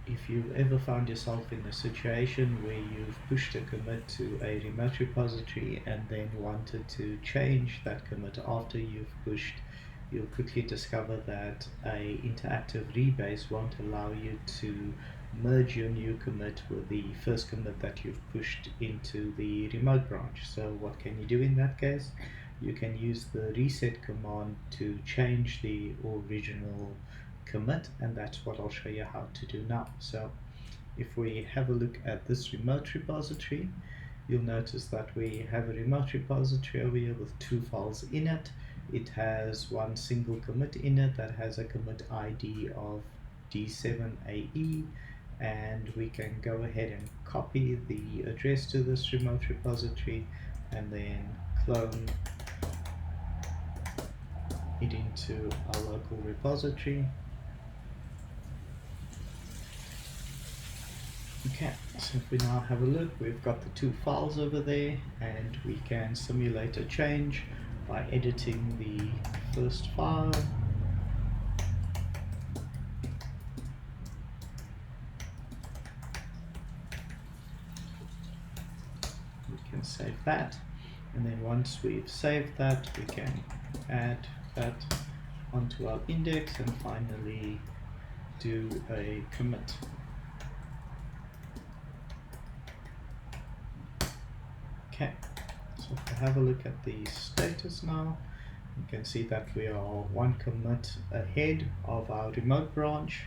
if you've ever found yourself in a situation where you've pushed a commit to a remote repository and then wanted to change that commit after you've pushed, you'll quickly discover that a interactive rebase won't allow you to merge your new commit with the first commit that you've pushed into the remote branch. So what can you do in that case? You can use the reset command to change the original commit, and that's what I'll show you how to do now. So if we have a look at this remote repository, you'll notice that we have a remote repository over here with two files in it. It has one single commit in it that has a commit ID of D7AE, and we can go ahead and copy the address to this remote repository and then clone it into our local repository. Okay, so if we now have a look, we've got the two files over there, and we can simulate a change by editing the first file. We can save that, and then once we've saved that, we can add that onto our index and finally do a commit. Okay, so if we have a look at the status now, you can see that we are one commit ahead of our remote branch,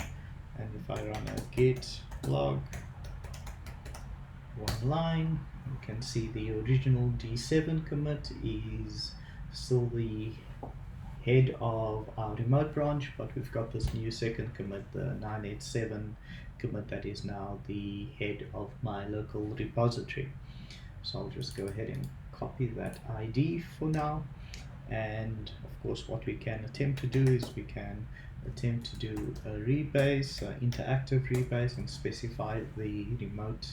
and if I run a git log one line, you can see the original D7 commit is still the head of our remote branch, but we've got this new second commit, the 987 commit, that is now the head of my local repository. So I'll just go ahead and copy that ID for now, and of course what we can attempt to do is we can attempt to do a rebase, interactive rebase, and specify the remote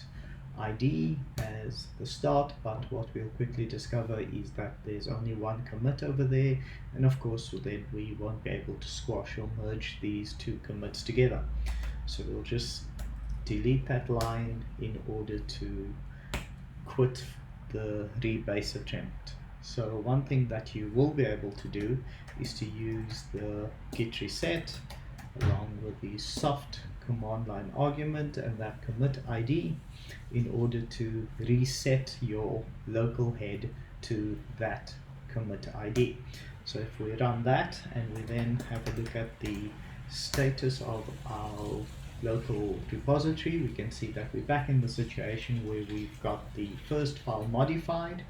ID as the start, but what we'll quickly discover is that there's only one commit over there, and of course then we won't be able to squash or merge these two commits together. So we'll just delete that line in order to quit the rebase attempt. So one thing that you will be able to do is to use the Git Reset along with the soft command line argument and that commit ID in order to reset your local head to that commit ID. So if we run that and we then have a look at the status of our local repository, we can see that we're back in the situation where we've got the first file modified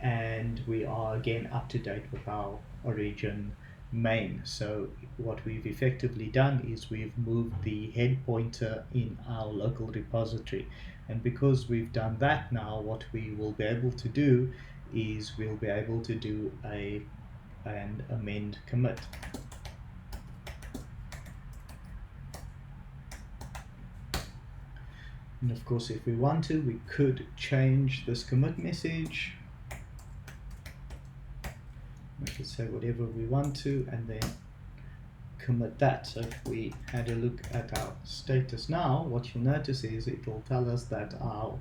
and we are again up to date with our origin main. So what we've effectively done is we've moved the head pointer in our local repository, and because we've done that, now what we will be able to do is we'll be able to do an amend commit. And of course if we want to, we could change this commit message. We could say whatever we want to and then commit that. So if we had a look at our status now, what you'll notice is it will tell us that our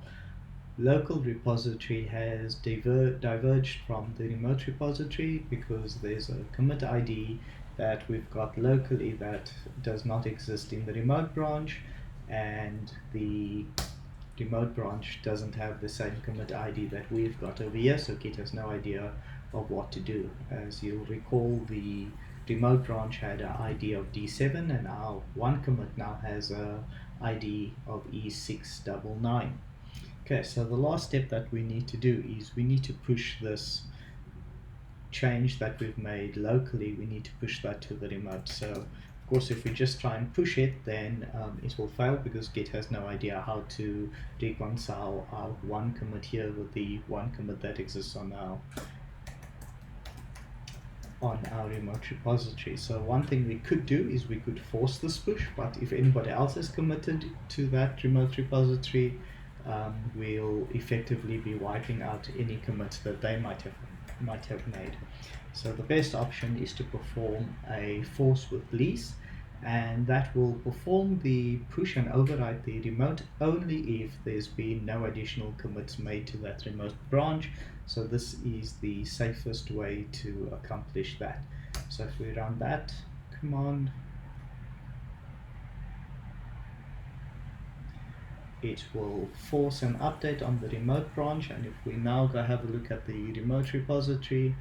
local repository has diverged from the remote repository because there's a commit ID that we've got locally that does not exist in the remote branch, and the remote branch doesn't have the same commit ID that we've got over here, so Git has no idea of what to do. As you'll recall, the remote branch had an ID of D7 and our one commit now has a ID of E699. Okay, so the last step that we need to do is we need to push this change that we've made locally, we need to push that to the remote. So of course if we just try and push it, then it will fail because Git has no idea how to reconcile our one commit here with the one commit that exists on our remote repository. So one thing we could do is we could force this push, but if anybody else is committed to that remote repository, we'll effectively be wiping out any commits that they might have made. So the best option is to perform a force with lease, and that will perform the push and override the remote only if there's been no additional commits made to that remote branch. So this is the safest way to accomplish that. So if we run that command, it will force an update on the remote branch. And if we now go have a look at the remote repository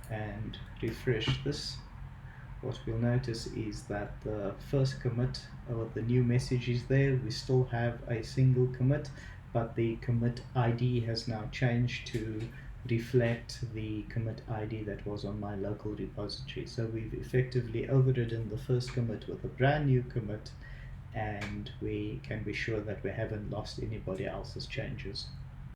and refresh this, what we'll notice is that the first commit, or the new message, is there. We still have a single commit, but the commit ID has now changed to reflect the commit ID that was on my local repository. So we've effectively overridden the first commit with a brand new commit, and we can be sure that we haven't lost anybody else's changes.